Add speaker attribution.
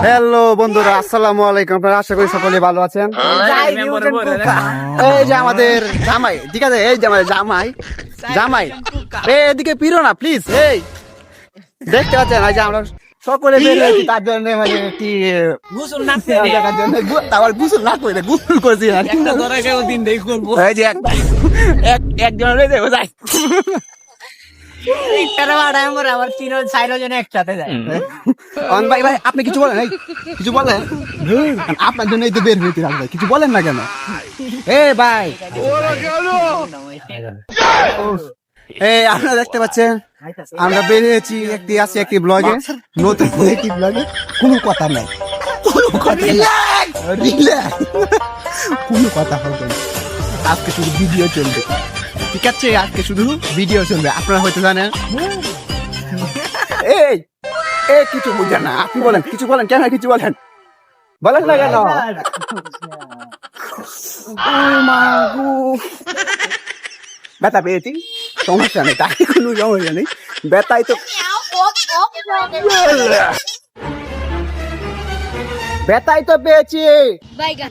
Speaker 1: Hello বন্ধুরা, আসসালামু আলাইকুম। আপনারা আশা করি সকলে ভালো আছেন। এই যে আমাদের জামাই, ঠিক আছে, এই যে আমাদের জামাই জামাই এদিকে ফিরো না প্লিজ। এই দেখতে পাচ্ছেন, এই যে আমরা সকলে বের হয়েছি তার জন্য, মানে কি
Speaker 2: গোসল না
Speaker 1: আবার গোসল না করে গোসল করছি আর কি।
Speaker 2: দিন দেই করবো
Speaker 1: এই যে একজন রয়েছে যাই
Speaker 2: আমার তিন চার জন একসাথে যায়।
Speaker 1: ভাই ভাই আপনি কিছু বলেন, এই কিছু বলেন। আপনার জন্য এই তো বের হয়েছি ভাই, কিছু বলেন না কেন? এ ভাই, এই আপনারা দেখতে পাচ্ছেন আমরা বেরিয়েছি একটি ব্লগে, নতুন একটি ব্লগে। কোনো কথা নাই, কোনো কথা নাই, কোনো কথা হবে না। আজকে শুধু ভিডিও চলবে, ঠিক আছে? আজকে শুধু ভিডিও চলবে, আপনারা হয়তো জানেন। এই এই কিছু বুঝেন না, আপনি বলেন, কিছু বলেন, কেন কিছু বলেন, বলেন না কেন? ব্যথা পেয়েছি, সমস্যা নেই, তাই কোনো সমস্যা নেই, ব্যথাই তো ব্যথাই তো পেয়েছি।